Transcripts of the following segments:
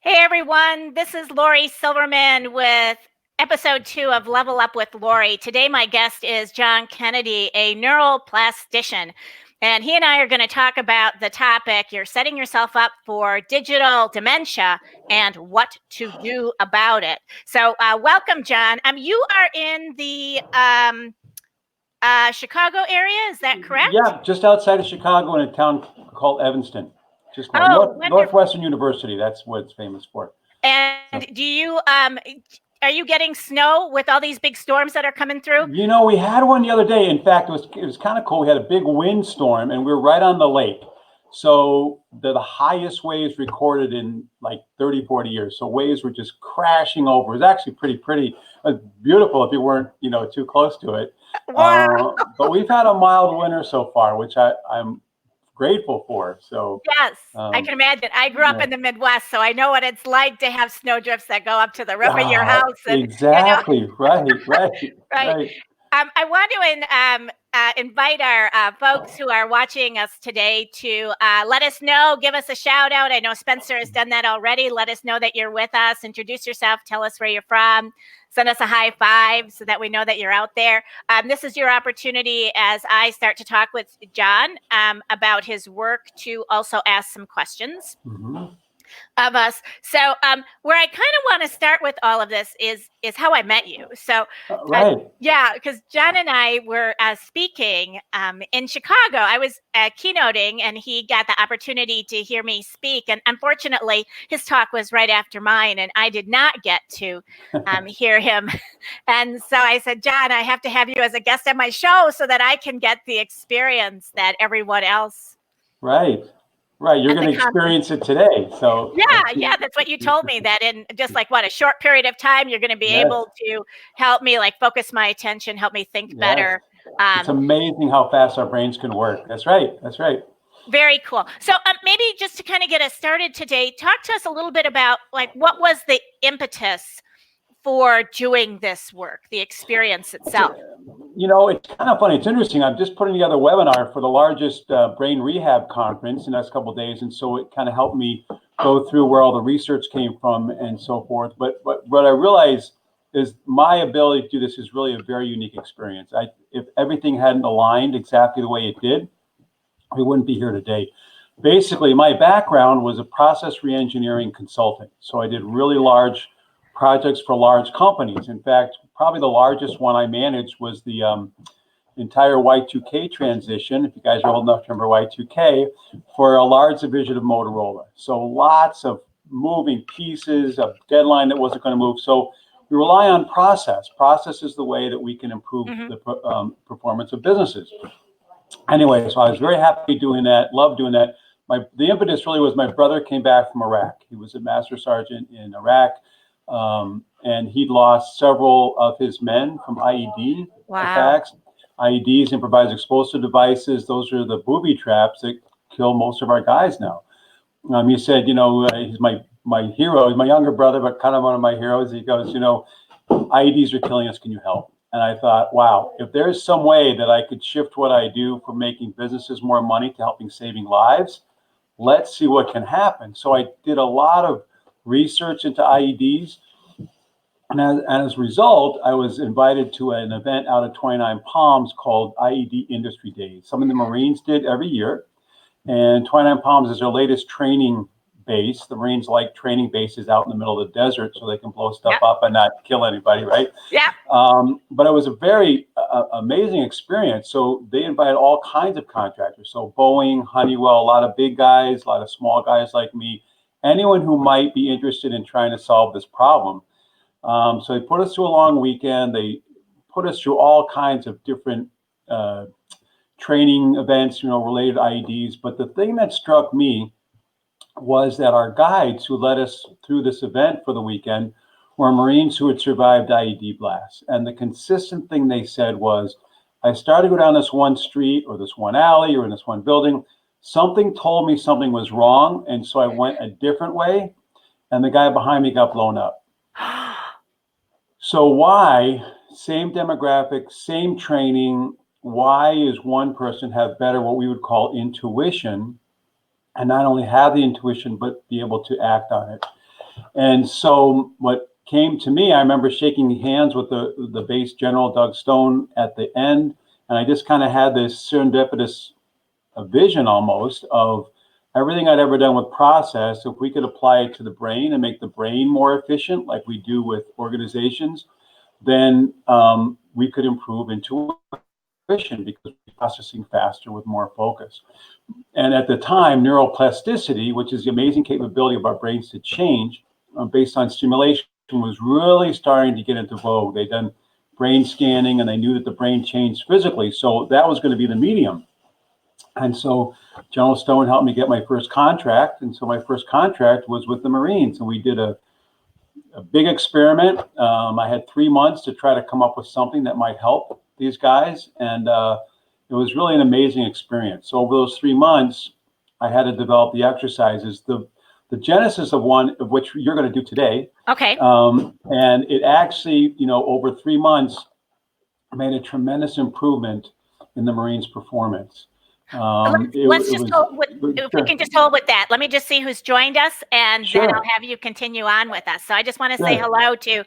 Hey everyone, this is Lori Silverman with episode 2 of Level Up with Lori. Today, my guest is John Kennedy, a neuroplastician. And he and I are going to talk about the topic you're setting yourself up for digital dementia and what to do about it. So, welcome, John. You are in the Chicago area, is that correct? Yeah, just outside of Chicago in a town called Evanston. Just Oh, wonderful. Northwestern University. That's what it's famous for. And So, are you getting snow with all these big storms that are coming through? we had one the other day. In fact, it was kind of cool. We had a big windstorm, and we were right on the lake. So the highest waves recorded in like 30, 40 years. So waves were just crashing over. It was actually pretty. It was beautiful if you weren't, too close to it. Wow. But we've had a mild winter so far, which I'm grateful for. So, Yes, I um, can imagine. I grew up yeah. in the Midwest, so I know what it's like to have snowdrifts that go up to the roof of your Ah, house, and exactly. Right, right. right. I want to invite our folks who are watching us today to let us know, give us a shout out. I know Spencer has done that already. Let us know that you're with us. Introduce yourself. Tell us where you're from. Send us a high five so that we know that you're out there. This is your opportunity as I start to talk with John about his work to also ask some questions Mhm. of us. So where I kind of want to start with all of this is how I met you. So Right. yeah, because John and I were speaking in Chicago. I was keynoting, and he got the opportunity to hear me speak. And unfortunately, his talk was right after mine, and I did not get to hear him. And so I said, John, I have to have you as a guest on my show so that I can get the experience that everyone else Right. Right. You're at going the to conference. experience it today. So, Yeah, that's what you told me, that in just like what, a short period of time, you're going to be yes, able to help me like focus my attention, help me think yes. better. It's Um, amazing how fast our brains can work. That's right. That's right. Very cool. So maybe just to kind of get us started today, talk to us a little bit about like what was the impetus for doing this work, the experience itself. It's kind of funny. It's interesting. I'm just putting together a webinar for the largest brain rehab conference in the next couple of days, and so it kind of helped me go through where all the research came from and so forth. But what I realized is my ability to do this is really a very unique experience. If everything hadn't aligned exactly the way it did, we wouldn't be here today. Basically, my background was a process reengineering consultant. So I did really large projects for large companies. In fact, probably the largest one I managed was the entire Y2K transition, if you guys are old enough to remember Y2K, for a large division of Motorola. So lots of moving pieces, a deadline that wasn't going to move. So we rely on process. Process is the way that we can improve Mm-hmm. the performance of businesses. Anyway, so I was very happy doing that, loved doing that. The impetus really was my brother came back from Iraq. He was a master sergeant in Iraq, and he'd lost several of his men from IED Wow. attacks. IEDs, improvised explosive devices, those are the booby traps that kill most of our guys now. He said, he's my hero. He's my younger brother, but kind of one of my heroes. He goes, IEDs are killing us. Can you help? And I thought, wow, if there's some way that I could shift what I do from making businesses more money to helping saving lives, let's see what can happen. So I did a lot of research into IEDs. And as a result, I was invited to an event out of 29 Palms called IED Industry Days. Some of the Marines did every year. And 29 Palms is their latest training base. The Marines like training bases out in the middle of the desert so they can blow stuff Yep. up and not kill anybody, right? Yep. But it was a very amazing experience. So they invited all kinds of contractors. So Boeing, Honeywell, a lot of big guys, a lot of small guys like me, anyone who might be interested in trying to solve this problem. So they put us through a long weekend. They put us through all kinds of different training events, related to IEDs. But the thing that struck me was that our guides who led us through this event for the weekend were Marines who had survived IED blasts. And the consistent thing they said was, I started to go down this one street or this one alley or in this one building. Something told me something was wrong. And so I went a different way. And the guy behind me got blown up. So why, same demographic, same training, why is one person have better what we would call intuition and not only have the intuition but be able to act on it? And so what came to me, I remember shaking hands with the base general, Doug Stone, at the end. And I just kind of had this serendipitous vision almost of everything I'd ever done with process. If we could apply it to the brain and make the brain more efficient, like we do with organizations, then we could improve intuition because we're processing faster with more focus. And at the time, neuroplasticity, which is the amazing capability of our brains to change based on stimulation, was really starting to get into vogue. They'd done brain scanning and they knew that the brain changed physically. So that was going to be the medium. And so General Stone helped me get my first contract. And so my first contract was with the Marines. And we did a big experiment. I had 3 months to try to come up with something that might help these guys. And it was really an amazing experience. So over those 3 months, I had to develop the exercises, the genesis of one of which you're going to do today. Okay. And it actually, over 3 months, made a tremendous improvement in the Marines' performance. If we can just hold with that. Let me just see who's joined us, and Sure. then I'll have you continue on with us. So I just want to Sure. say hello to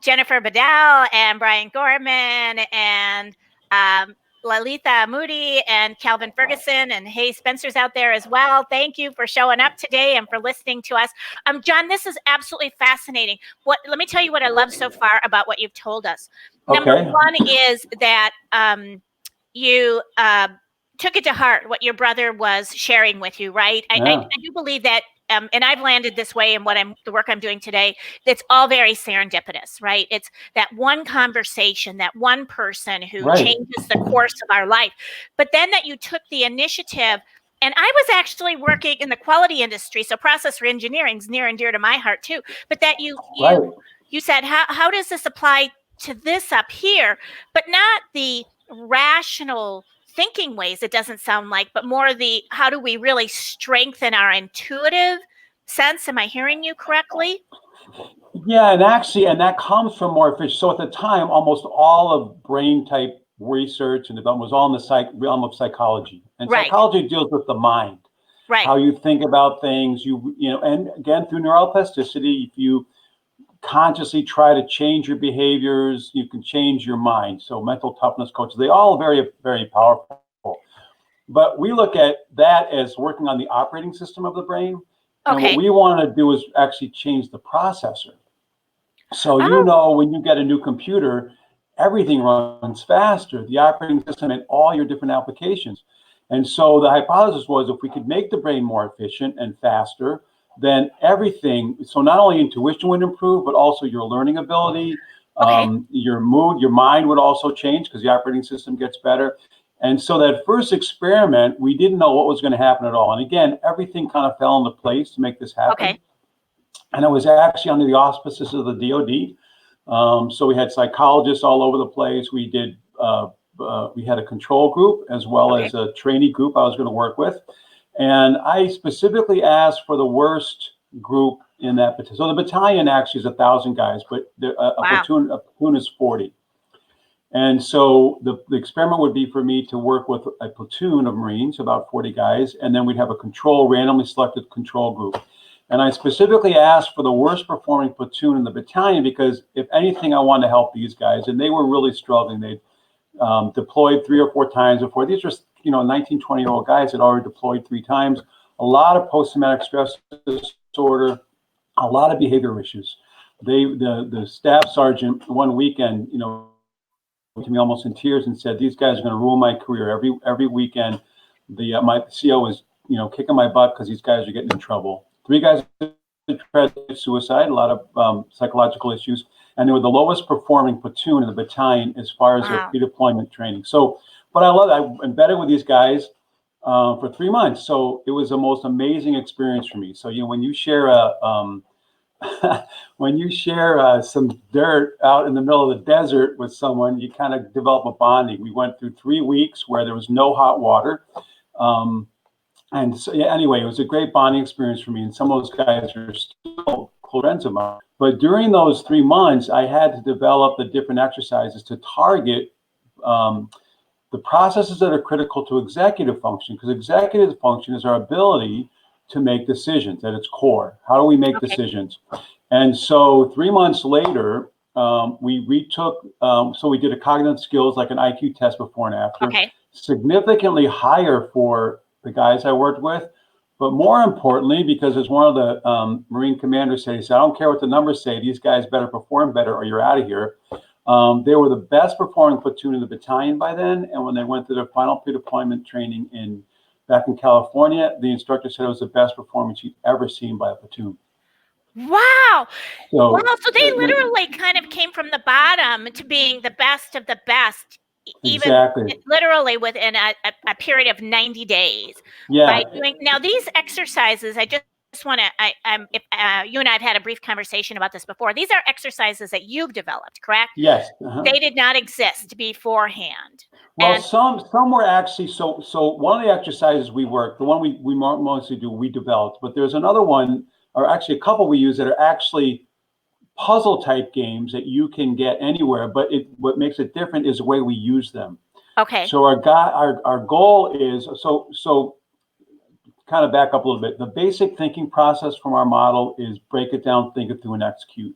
Jennifer Bedell and Brian Gorman and Lalitha Moody and Calvin Ferguson, and hey, Spencer's out there as well. Thank you for showing up today and for listening to us. John, this is absolutely fascinating. Let me tell you what I love so far about what you've told us. Okay. Number one is that you took it to heart what your brother was sharing with you, right? Yeah. I do believe that, and I've landed this way in the work I'm doing today. It's all very serendipitous, right? It's that one conversation, that one person who changes the course of our life. But then that you took the initiative. And I was actually working in the quality industry, so process engineering is near and dear to my heart too. But that you said, how does this apply to this up here? But not the rational thinking ways, it doesn't sound like, but more the how do we really strengthen our intuitive sense? Am I hearing you correctly? Yeah, and that comes from more efficient. So at the time, almost all of brain type research and development was all in the realm of psychology. And psychology deals with the mind, how you think about things. And again, through neuroplasticity, if you consciously try to change your behaviors, you can change your mind. So mental toughness coaches, they all very, very powerful. But we look at that as working on the operating system of the brain. And what we want to do is actually change the processor. So, when you get a new computer, everything runs faster, the operating system and all your different applications. And so the hypothesis was if we could make the brain more efficient and faster, then everything, so not only intuition would improve, but also your learning ability, your mood, your mind would also change because the operating system gets better. And so that first experiment, we didn't know what was going to happen at all. And again, everything kind of fell into place to make this happen. And it was actually under the auspices of the DOD. So we had psychologists all over the place. We did, we had a control group as well as a trainee group I was going to work with. And I specifically asked for the worst group in that battalion. So the battalion actually is 1,000 guys, but a platoon is 40. And so the experiment would be for me to work with a platoon of Marines, about 40 guys, and then we'd have a randomly selected control group. And I specifically asked for the worst performing platoon in the battalion because if anything, I wanted to help these guys, and they were really struggling. They deployed 3 or 4 times before. These were 19, 20-year-old guys that already deployed 3 times. A lot of post-traumatic stress disorder, a lot of behavior issues. The staff sergeant one weekend, to me almost in tears and said, "These guys are going to ruin my career every weekend." My CO was kicking my butt because these guys are getting in trouble. 3 guys tried suicide, a lot of psychological issues, and they were the lowest performing platoon in the battalion as far as their pre-deployment training. So, but I love it. I embedded with these guys for 3 months, so it was the most amazing experience for me. So when you share some dirt out in the middle of the desert with someone, you kind of develop a bonding. We went through 3 weeks where there was no hot water. And so, anyway, it was a great bonding experience for me. And some of those guys are still close friends of mine. But during those 3 months, I had to develop the different exercises to target the processes that are critical to executive function, because executive function is our ability to make decisions at its core. How do we make Okay. decisions? And so 3 months later, we retook, so we did a cognitive skills, like an IQ test before and after, Okay. significantly higher for the guys I worked with. But more importantly, because as one of the Marine commanders said, he said, I don't care what the numbers say, these guys better perform better or you're out of here. They were the best performing platoon in the battalion by then. And when they went through their final pre-deployment training back in California, the instructor said it was the best performance he'd ever seen by a platoon. Wow. Wow. So So they literally kind of came from the bottom to being the best of the best, even exactly. literally within a period of 90 days Yeah. by doing. Now, these exercises, I just want to, if you and I have had a brief conversation about this before, these are exercises that you've developed, correct? Yes. They did not exist beforehand. Well, And some were actually, so one of the exercises we worked, the one we mostly do, we developed, but there's another one, or actually a couple we use that are actually puzzle type games that you can get anywhere, but what makes it different is the way we use them. okay. So our goal is, so kind of back up a little bit. The basic thinking process from our model is break it down, think it through, and execute.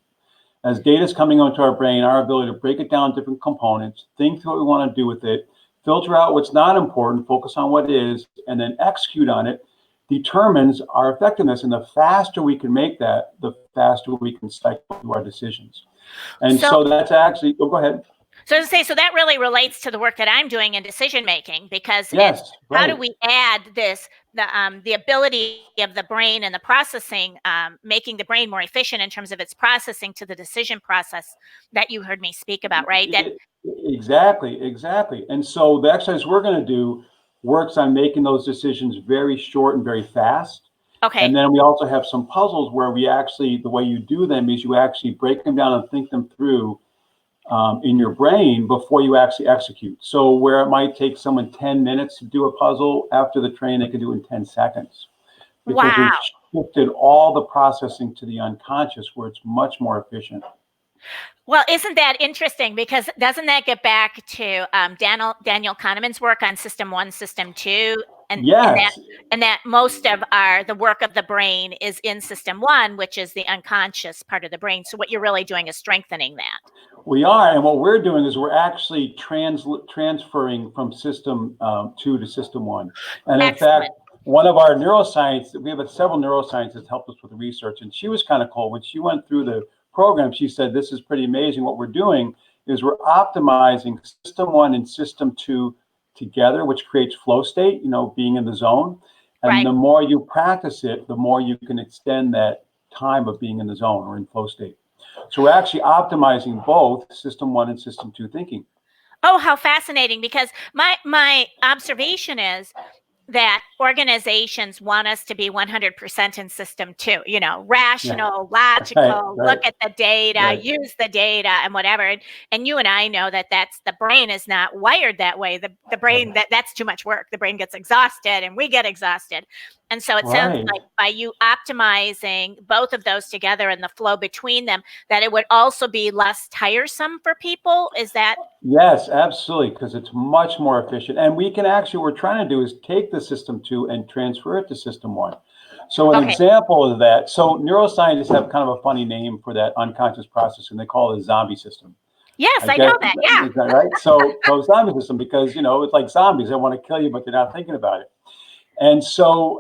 As data is coming onto our brain, our ability to break it down different components, think through what we want to do with it, filter out what's not important, focus on what is, and then execute on it, determines our effectiveness. And the faster we can make that, the faster we can cycle through our decisions. And so that's actually, go ahead. So to say, so that really relates to the work that I'm doing in decision making, because yes, it's right. How do we add the ability of the brain and the processing, making the brain more efficient in terms of its processing to the decision process that you heard me speak about, right? Exactly. And so the exercise we're going to do works on making those decisions very short and very fast. Okay. And then we also have some puzzles where we actually, the way you do them is you actually break them down and think them through in your brain before you actually execute. So where it might take someone 10 minutes to do a puzzle, after the training, they can do it in 10 seconds. Because wow. we've shifted all the processing to the unconscious where it's much more efficient. Well, isn't that interesting? Because doesn't that get back to Daniel Kahneman's work on System 1, System 2? Yes. And that most of the work of the brain is in System 1, which is the unconscious part of the brain. So what you're really doing is strengthening that. We are, and what we're doing is we're actually transferring from System 2 to System 1. And in fact, one of our neuroscience, we have several neuroscientists helped us with the research, and she was kind of cool. When she went through the program, she said, this is pretty amazing. What we're doing is we're optimizing System 1 and System 2 together, which creates flow state, being in the zone. And the more you practice it, the more you can extend that time of being in the zone or in flow state. So we're actually optimizing both System 1 and System 2 thinking. Oh, how fascinating, because my observation is that organizations want us to be 100% in System 2, rational, logical, look at the data, use the data and whatever. And you and I know that the brain is not wired that way. The brain, that's too much work. The brain gets exhausted and we get exhausted. And so it sounds like by you optimizing both of those together and the flow between them, that it would also be less tiresome for people. Is that? Yes, absolutely, because it's much more efficient. And we can actually, what we're trying to do is take the System 2 and transfer it to System 1. So an example of that, so neuroscientists have kind of a funny name for that unconscious process, and they call it a zombie system. Yes, I know that, yeah. Is that right? So zombie system, because, it's like zombies. They want to kill you, but they're not thinking about it. And so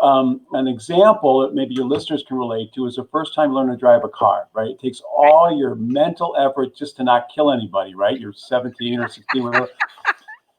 an example that maybe your listeners can relate to is the first time you learn to drive a car, right? It takes all your mental effort just to not kill anybody, right? You're 17 or 16, whatever.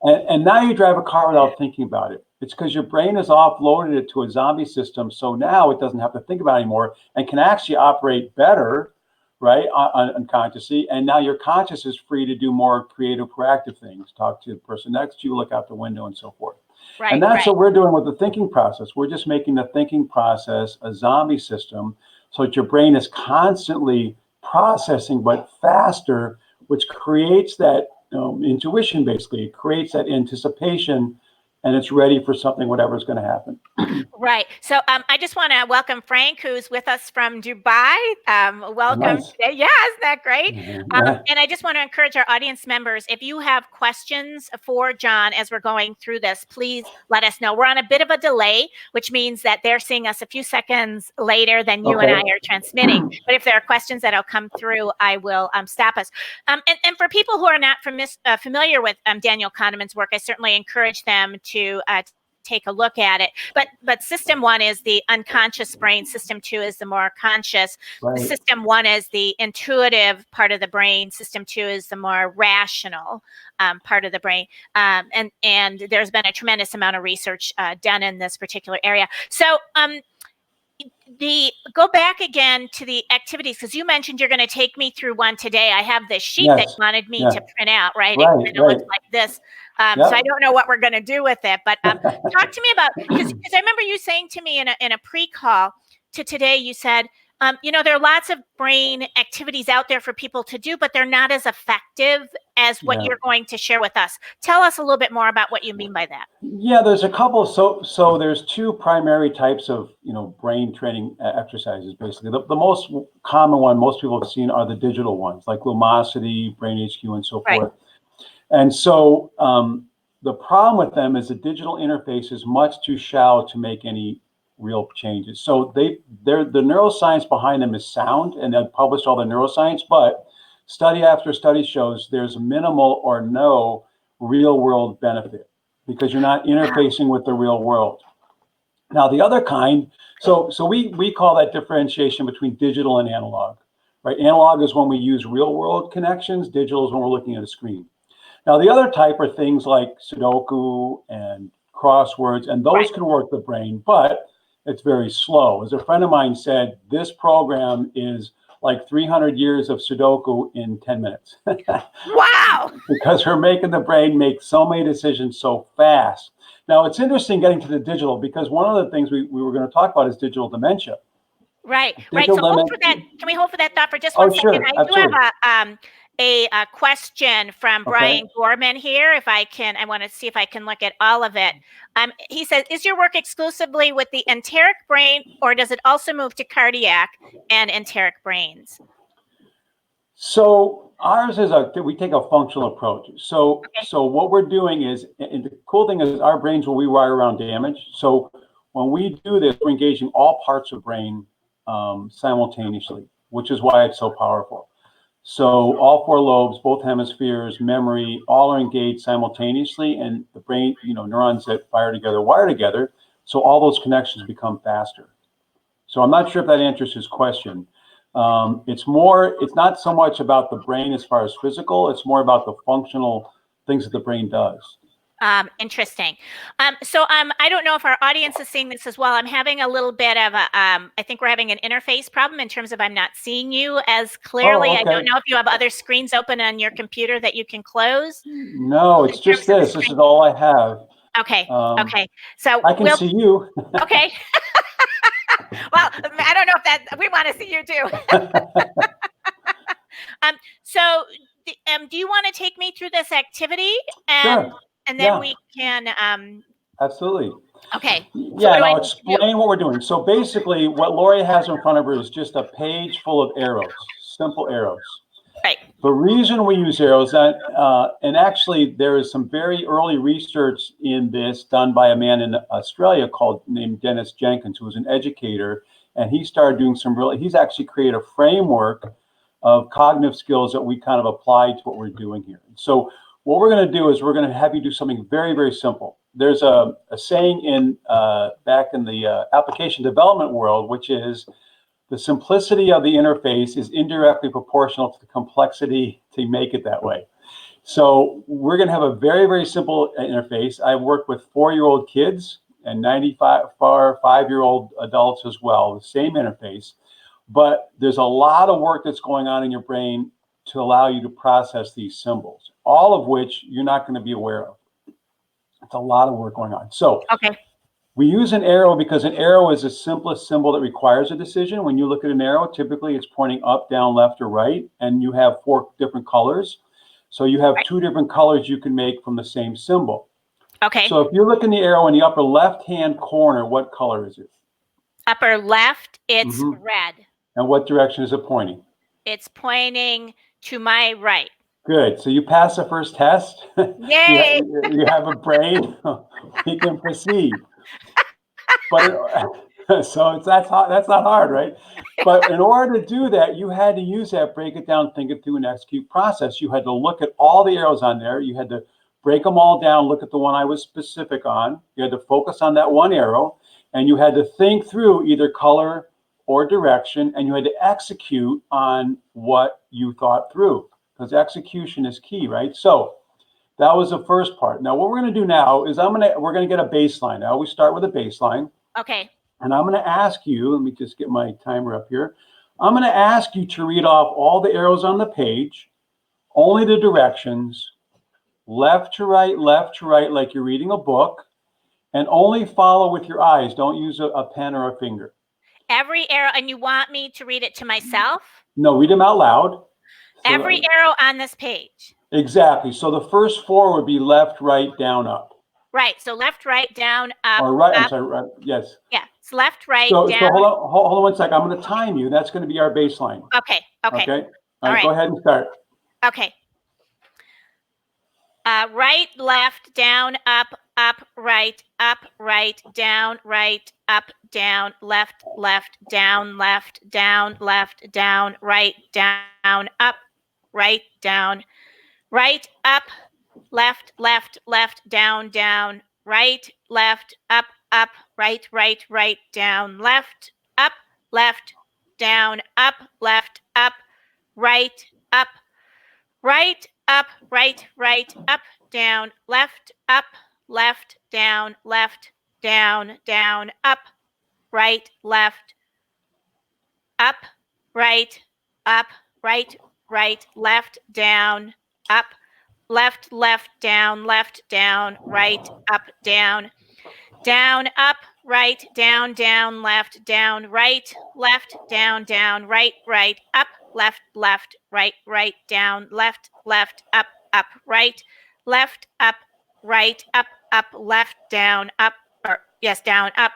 And now you drive a car without thinking about it. It's because your brain has offloaded it to a zombie system. So now it doesn't have to think about it anymore and can actually operate better, right, unconsciously. And now your conscious is free to do more creative, proactive things, talk to the person next to you, look out the window, and so forth. And that's what we're doing with the thinking process. We're just making the thinking process a zombie system so that your brain is constantly processing, but faster, which creates that intuition, basically. It creates that anticipation and it's ready for something, whatever's going to happen. Right. So I just want to welcome Frank, who's with us from Dubai. Welcome Nice. today. Yeah, isn't that great? Yeah. And I just want to encourage our audience members, if you have questions for John as we're going through this, please let us know. We're on a bit of a delay, which means that they're seeing us a few seconds later than you and I are transmitting. But if there are questions that'll come through, I will stop us. And for people who are not familiar with Daniel Kahneman's work, I certainly encourage them to take a look at it. But system 1 is the unconscious brain. System 2 is the more conscious. Right. System 1 is the intuitive part of the brain. System 2 is the more rational part of the brain. And there's been a tremendous amount of research done in this particular area. So go back again to the activities, because you mentioned you're going to take me through one today. I have this sheet that you wanted me to print out, right? It kind of looks like this. So I don't know what we're going to do with it, but talk to me about, because I remember you saying to me in a pre-call to today, you said, there are lots of brain activities out there for people to do, but they're not as effective as what you're going to share with us. Tell us a little bit more about what you mean by that. Yeah, there's a couple. So there's two primary types of, brain training exercises, basically. The most common one most people have seen are the digital ones, like Lumosity, Brain HQ, and so forth. And so the problem with them is the digital interface is much too shallow to make any real changes. So the neuroscience behind them is sound, and they've published all the neuroscience, but study after study shows there's minimal or no real world benefit because you're not interfacing with the real world. Now the other kind, so we call that differentiation between digital and analog, right? Analog is when we use real world connections, digital is when we're looking at a screen. Now the other type are things like Sudoku and crosswords, and those can work the brain, but it's very slow. As a friend of mine said, this program is like 300 years of Sudoku in 10 minutes. Wow! Because we're making the brain make so many decisions so fast. Now, it's interesting getting to the digital, because one of the things we were going to talk about is digital dementia. Right. So hold for that. Can we hold for that thought for just one second? Sure, I do have a question from Brian Gorman here. If I can, I want to see if I can look at all of it. He says, is your work exclusively with the enteric brain, or does it also move to cardiac and enteric brains? So ours is we take a functional approach. So what we're doing is, and the cool thing is our brains will rewire around damage. So when we do this, we're engaging all parts of brain simultaneously, which is why it's so powerful. So all 4 lobes, both hemispheres, memory, all are engaged simultaneously, and the brain, neurons that fire together wire together. So all those connections become faster. So I'm not sure if that answers his question. It's not so much about the brain as far as physical, it's more about the functional things that the brain does. Interesting. So I don't know if our audience is seeing this as well. I'm having a little bit of I think we're having an interface problem in terms of I'm not seeing you as clearly. I don't know if you have other screens open on your computer that you can close. No, it's just this. This is all I have. Okay. So I can see you. Okay. Well, I don't know if we want to see you too. So do you want to take me through this activity? Sure. And then we can absolutely. Okay. Yeah, and I'll explain what we're doing. So basically what Lori has in front of her is just a page full of arrows, simple arrows. Right. The reason we use arrows, and actually there is some very early research in this done by a man in Australia named Dennis Jenkins, who was an educator, and he started doing he's actually created a framework of cognitive skills that we kind of apply to what we're doing here. So what we're going to do is we're going to have you do something very, very simple. There's a saying back in the application development world, which is the simplicity of the interface is indirectly proportional to the complexity to make it that way. So we're going to have a very, very simple interface. I work with 4-year-old kids and 5-year-old adults as well, the same interface. But there's a lot of work that's going on in your brain to allow you to process these symbols, all of which you're not going to be aware of. It's a lot of work going on. So we use an arrow because an arrow is the simplest symbol that requires a decision. When you look at an arrow, typically it's pointing up, down, left, or right, and you have 4 different colors. So you have 2 different colors you can make from the same symbol. Okay. So if you look in the arrow in the upper left-hand corner, what color is it? Upper left, it's red. And what direction is it pointing? It's pointing to my right. Good. So you pass the first test. Yay! You have a brain. We can proceed. But so that's not hard, right? But in order to do that, you had to use that break it down, think it through, and execute process. You had to look at all the arrows on there. You had to break them all down, look at the one I was specific on. You had to focus on that one arrow, and you had to think through either color or direction, and you had to execute on what you thought through, because execution is key, right? So that was the first part. Now, what we're going to do now is we're going to get a baseline. I always start with a baseline. Okay. And I'm going to ask you, let me just get my timer up here. I'm going to ask you to read off all the arrows on the page, only the directions, left to right, like you're reading a book, and only follow with your eyes. Don't use a pen or a finger. Every arrow, and you want me to read it to myself? No, read them out loud. So every arrow on this page. Exactly. So the first four would be left, right, down, up. Right. So left, right, down, up. Or right. Up. I'm sorry. Right. Yes. Yeah. It's left, right, down. So hold on one sec. I'm going to time you. That's going to be our baseline. Okay. Okay. All right. Go ahead and start. Okay. Right, left, down, up, right, down, right, up, down, left, down, right, down, up, right, down, right, up, left, down, right, up, right, down, left, up, down, up, right, up, right, up, right, up, down, left, down, down, up, right, up, right, left, down, up, down, right, up, down, up, right, down, left, down, right, down, right, up, left, right, down, left, up, right, up, right, up, left, down, up, or yes, down, up,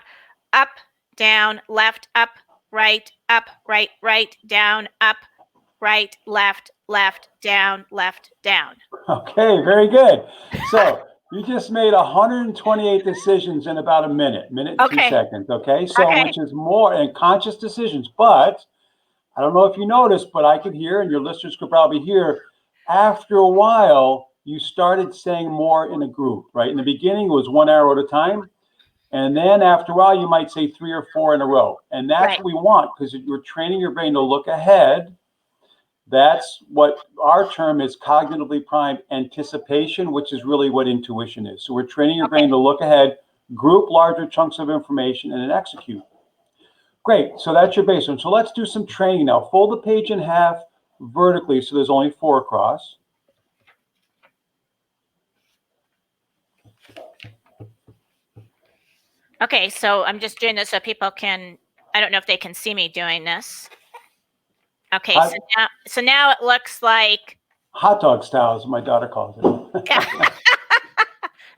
down, left, up, right, down, up, right, left, down, down. Okay, very good. So you just made 128 decisions in about a minute and 2 seconds. Okay, so which is more in conscious decisions. But I don't know if you noticed, but I could hear, and your listeners could probably hear, after a while, you started saying more in a group, right? In the beginning, it was one arrow at a time. And then after a while, you might say 3 or 4 in a row. And that's what we want, because you're training your brain to look ahead. That's what our term is, cognitively primed anticipation, which is really what intuition is. So we're training your brain to look ahead, group larger chunks of information, and then execute. Great. So that's your baseline. So let's do some training now. Fold the page in half vertically so there's only 4 across. Okay, so I'm just doing this so people can, I don't know if they can see me doing this. Okay, so now it looks like hot dog style, as my daughter calls it.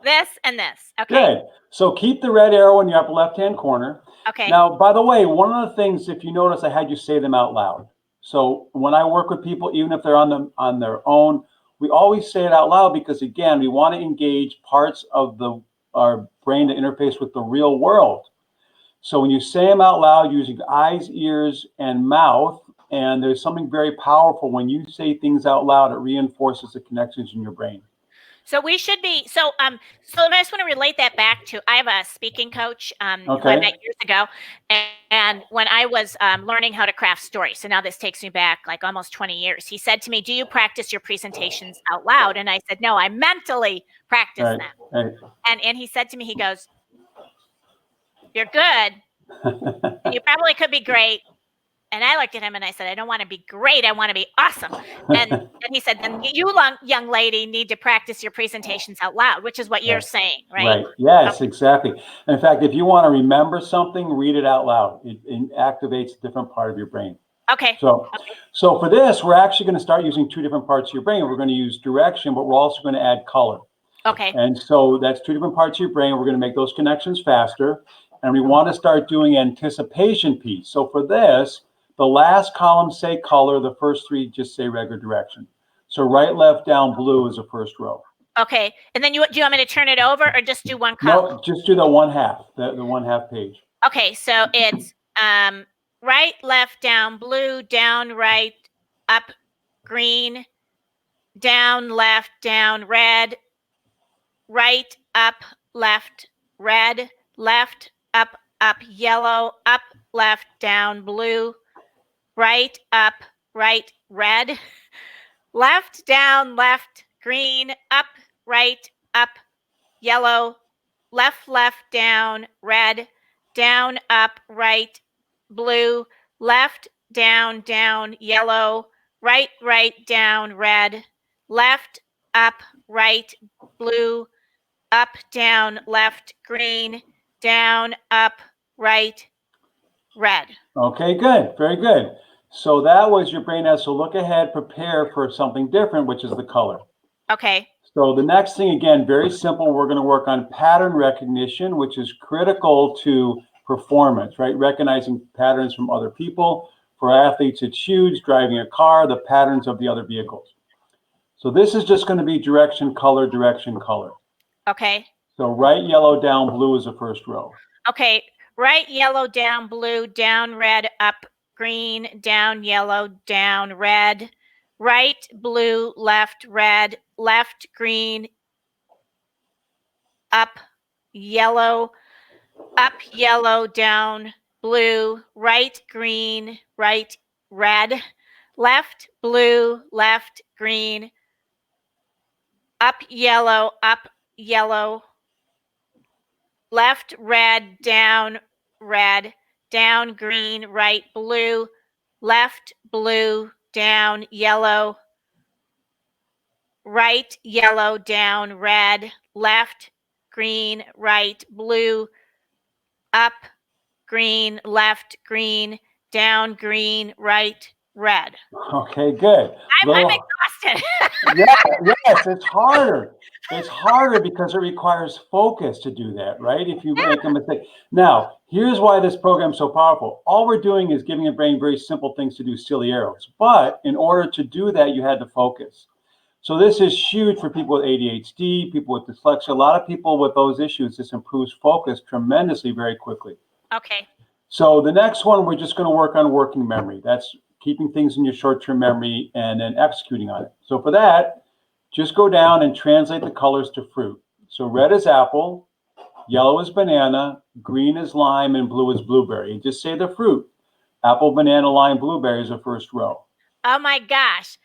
This and this. Okay. Good. So keep the red arrow in your upper left-hand corner. Okay. Now, by the way, one of the things, if you notice, I had you say them out loud. So when I work with people, even if they're on their own, we always say it out loud because, again, we want to engage parts of our brain to interface with the real world. So when you say them out loud using eyes, ears, and mouth, and there's something very powerful when you say things out loud, it reinforces the connections in your brain. So we should be, so I just want to relate that back to, I have a speaking coach who I met years ago. And when I was learning how to craft stories, so now this takes me back like almost 20 years, he said to me, do you practice your presentations out loud? And I said, no, I mentally practice them. Right. And he said to me, he goes, you're good. And you probably could be great. And I looked at him and I said, I don't want to be great. I want to be awesome. And he said, then you, young lady, need to practice your presentations out loud, which is what you're saying, right? Right. Yes, exactly. In fact, if you want to remember something, read it out loud. It activates a different part of your brain. Okay. So for this, we're actually going to start using 2 different parts of your brain. We're going to use direction, but we're also going to add color. Okay. And so that's two different parts of your brain. We're going to make those connections faster. And we want to start doing anticipation piece. So for this, the last column say color, the first three just say regular direction. So right, left, down, blue is the first row. Okay. And then do you want me to turn it over or just do one column? No, just do the one half, the one half page. Okay, so it's right, left, down, blue, down, right, up, green, down, left, down, red, right, up, left, red, left, up, yellow, up, left, down, blue, right, up, right, red, left, down, left, green, up, right, up, yellow, left, down, red, down, up, right, blue, left, down, yellow, right, down, red, left, up, right, blue, up, down, left, green, down, up, right, red. Okay, good, very good. So that was your brain has to look ahead, prepare for something different, which is the color. Okay. So the next thing, again, very simple, we're going to work on pattern recognition, which is critical to performance, right? Recognizing patterns from other people. For athletes, it's huge, driving a car, the patterns of the other vehicles. So this is just going to be direction, color, direction, color. Okay. So right, yellow, down, blue is the first row. Okay. Right, yellow, down, blue, down, red, up, green, down, yellow, down, red, right, blue, left, red, left, green, up, yellow, down, blue, right, green, right, red, left, blue, left, green, up, yellow, left, red, down, green, right, blue, left, blue, down, yellow, right, yellow, down, red, left, green, right, blue, up, green, left, green, down, green, right, red. Okay, good. I'm exhausted. Yes, it's harder. It's harder because it requires focus to do that, right? If you make a mistake. Now, here's why this program is so powerful. All we're doing is giving a brain very simple things to do, silly arrows. But in order to do that, you had to focus. So this is huge for people with ADHD, people with dyslexia. A lot of people with those issues, this improves focus tremendously very quickly. Okay. So the next one, we're just going to work on working memory. That's keeping things in your short-term memory and then executing on it. So for that, just go down and translate the colors to fruit. So red is apple, yellow is banana, green is lime, and blue is blueberry. And just say the fruit. Apple, banana, lime, blueberry is the first row. Oh my gosh.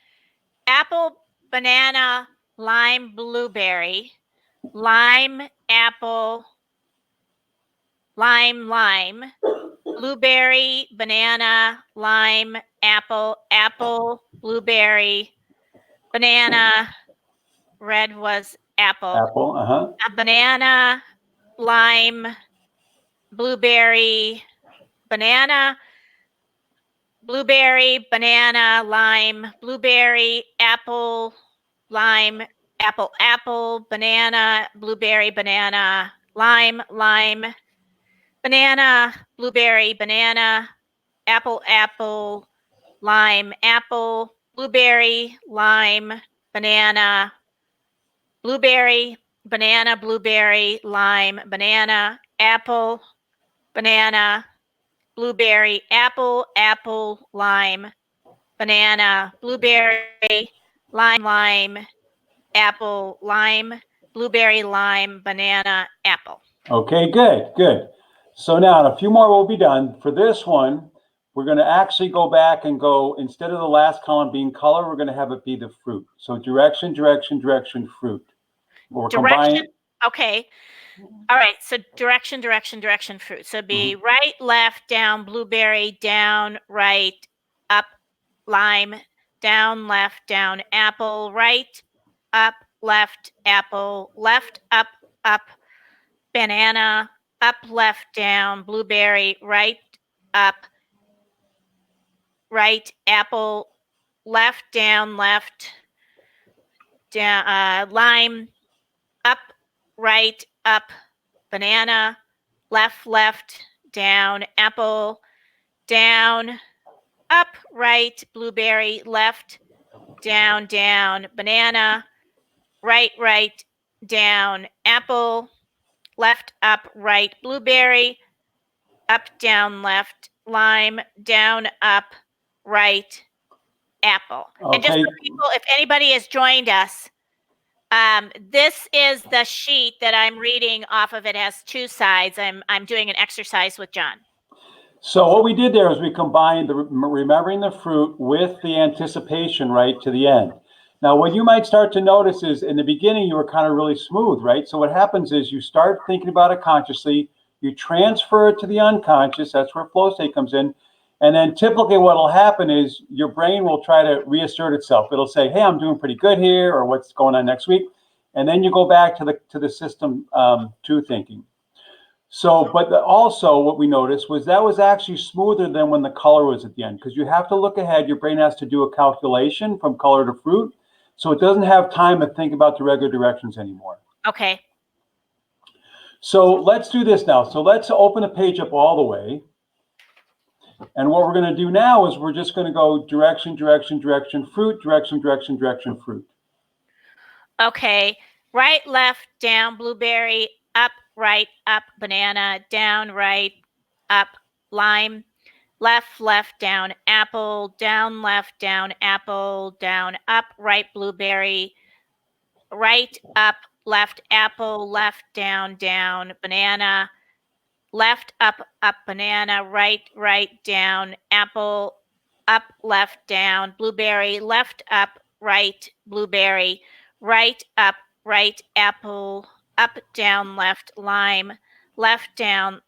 Apple, banana, lime, blueberry, lime, apple, lime, blueberry, banana, lime, apple, blueberry, banana, red was apple. Apple, A banana, lime, blueberry, banana, blueberry, banana, lime, blueberry, apple, lime, apple, banana, blueberry, banana, lime, banana, blueberry, banana, apple, lime, apple, blueberry, lime, banana, blueberry, blueberry, lime, banana, apple, banana, blueberry, apple, lime, banana, blueberry, lime, apple, lime, blueberry, lime, banana, apple. Okay, good, good. So now a few more will be done. For this one, we're going to actually go back and go, instead of the last column being color, we're going to have it be the fruit. So direction, direction, direction, fruit. We're combining. Okay. All right. So direction, fruit. So be right, left, down, blueberry, down, right, up, lime, down, left, down, apple, right, up, left, apple, left, up, banana, up, left, down, blueberry, right, up, right, apple, left, down, lime, up, right, up, banana, left, left, down, apple, down, up, right, blueberry, left, down, down, banana, right, right, down, apple, left, up, right, blueberry, up, down, left, lime, down, up, right, apple. And just Okay. for people, if anybody has joined us, this is the sheet that I'm reading off of. It has two sides. I'm doing an exercise with John. So what we did there is we combined the remembering the fruit with the anticipation right to the end. Now, what you might start to notice is in the beginning, you were kind of really smooth, right? So what happens is you start thinking about it consciously, you transfer it to the unconscious. That's where flow state comes in. And then typically what will happen is your brain will try to reassert itself. It'll say, hey, I'm doing pretty good here, or what's going on next week. And then you go back to the system two thinking. So, but also what we noticed was that was actually smoother than when the color was at the end, because you have to look ahead. Your brain has to do a calculation from color to fruit. So it doesn't have time to think about the regular directions anymore. Okay. So let's do this now. So let's open the page up all the way. And what we're going to do now is we're just going to go direction, direction, direction, fruit, direction, direction, direction, fruit. Okay. Right, left, down, blueberry, up, right, up, banana, down, right, up, lime, left, left, down, apple, down, left, down, apple, down, up, right, blueberry, right, up, left, apple, left, down, down, banana, left, up, banana, right, right, down, apple, up, left, down, blueberry, left, up, right, blueberry, right, up, right, apple, up, down, left, lime, left, down,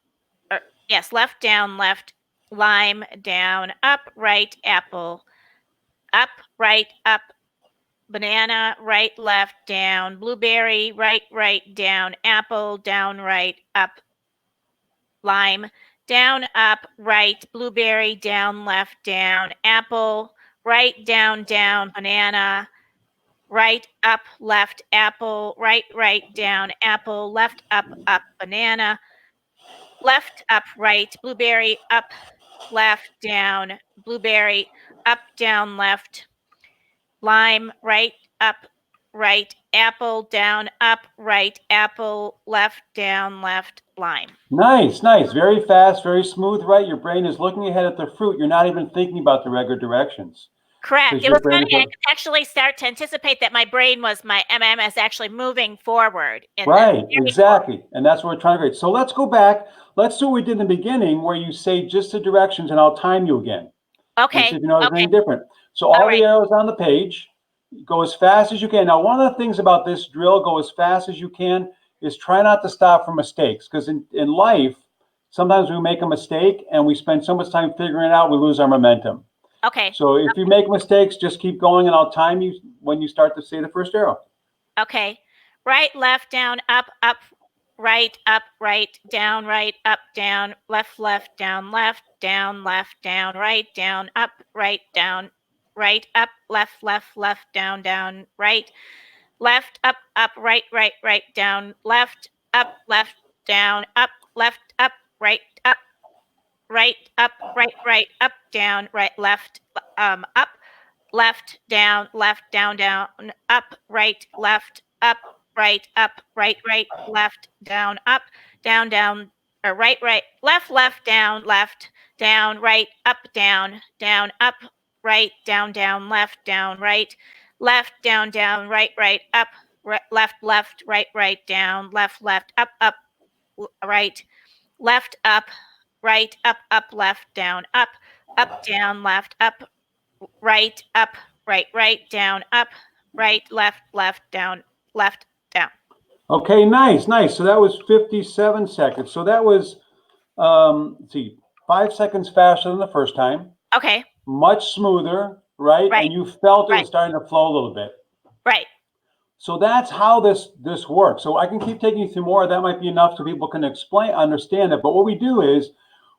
left, down, left, lime, down, up, right, apple, up, right, up, banana, right, left, down, blueberry, right, right, down, apple, down, right, up, lime, down, up, right, blueberry, down, left, down, apple, right, down, down, banana, right, up, left, apple, right, right, down, apple, left, up, banana, left, up, right, blueberry, up, left, down, blueberry, up, down, left, lime, right, up, right, apple, down, up, right, apple, left, down, left, lime. Nice, nice. Very fast, very smooth, right? Your brain is looking ahead at the fruit. You're not even thinking about the regular directions. Correct. It Your was brain funny. is I could actually start to anticipate that my MMS actually moving forward in this. right, exactly. And that's what we're trying to create. So let's go back. Let's do what we did in the beginning where you say just the directions and I'll time you again. And see Okay. if you notice Okay. anything different. So All all right. the arrows on the page, go as fast as you can. Now, one of the things about this drill, go as fast as you can, is try not to stop for mistakes. Because in life, sometimes we make a mistake and we spend so much time figuring it out, we lose our momentum. Okay. So if you make mistakes, just keep going and I'll time you when you start to say the first arrow. Okay. Right, left, down, up, right, down, right, up, down, left, down, left, down, right, down, up, right, up, left, down, right, left, up, right, down, left, up, down, up, left, up, right, up, up, down, right, left, up, left, down, down, up, right, left, down, up, down, or right, left, down, right, up, down, up, right, down, left, right, down, right, up, left, right, down, left, up, right, left, up, right, up, left, down, up, down, left, up, right, down, up, right, left, down, left, down. Okay, nice, nice. So that was 57 seconds. So that was, let's see, 5 seconds faster than the first time. Okay. Much smoother, right? Right. And you felt it Right. was starting to flow a little bit. Right. So that's how this works. So I can keep taking you through more. That might be enough so people can understand it. But what we do is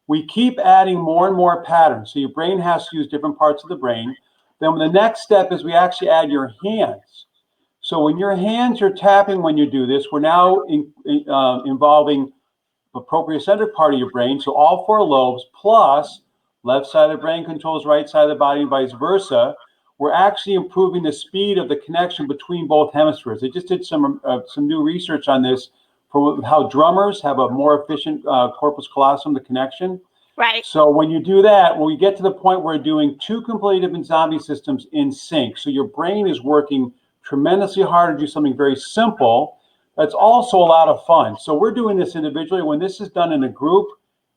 we keep adding more and more patterns. So your brain has to use different parts of the brain. Then the next step is we actually add your hands. So when your hands are tapping when you do this, we're now involving the proprioceptive part of your brain. So all four lobes plus left side of the brain controls right side of the body and vice versa. We're actually improving the speed of the connection between both hemispheres. They just did some new research on this for how drummers have a more efficient corpus callosum, the connection. Right. So when you do that, when we get to the point where we're doing two completely different zombie systems in sync, so your brain is working tremendously hard to do something very simple, that's also a lot of fun. So we're doing this individually. When this is done in a group,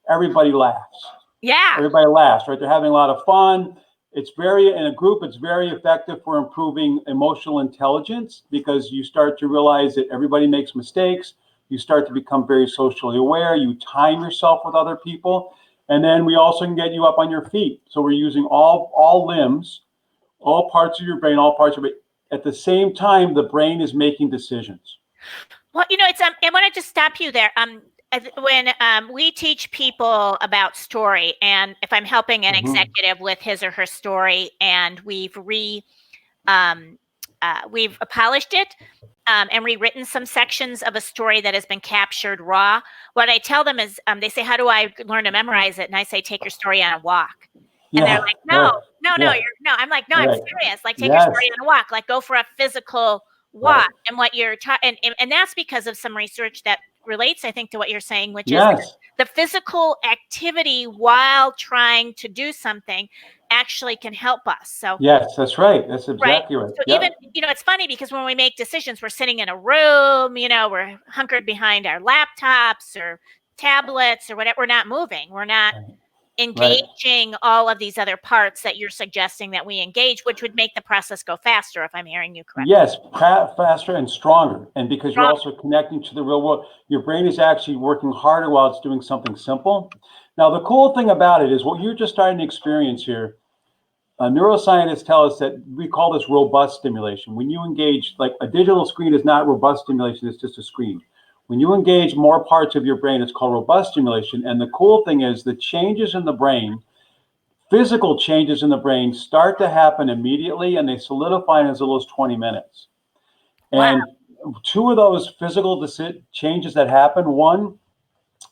everybody laughs. Yeah. Everybody laughs, right? They're having a lot of fun. It's in a group, it's very effective for improving emotional intelligence because you start to realize that everybody makes mistakes. You start to become very socially aware. You time yourself with other people. And then we also can get you up on your feet. So we're using all limbs, all parts of your brain, all parts of it. At the same time, the brain is making decisions. Well, it's I want to just stop you there. When we teach people about story, and if I'm helping an executive with his or her story, and we've polished it and rewritten some sections of a story that has been captured raw, what I tell them is, they say, "How do I learn to memorize it?" And I say, "Take your story on a walk." And they're like, "No, I'm like, "No, I'm serious. Like, take your story on a walk. Like, go for a physical walk." And what you're and that's because of some research that relates, I think, to what you're saying, which is the physical activity while trying to do something actually can help us. So yes, that's right. That's exactly right. So even, it's funny because when we make decisions, we're sitting in a room, we're hunkered behind our laptops or tablets or whatever. We're not moving. We're not engaging all of these other parts that you're suggesting that we engage, which would make the process go faster, if I'm hearing you correctly. Yes, faster and stronger. And because you're also connecting to the real world, your brain is actually working harder while it's doing something simple. Now, the cool thing about it is what you're just starting to experience here. Neuroscientists tell us that we call this robust stimulation. When you engage, like a digital screen is not robust stimulation, it's just a screen. When you engage more parts of your brain, it's called robust stimulation. And the cool thing is the changes in the brain, physical changes in the brain start to happen immediately and they solidify in as little as 20 minutes. And two of those physical changes that happen, one,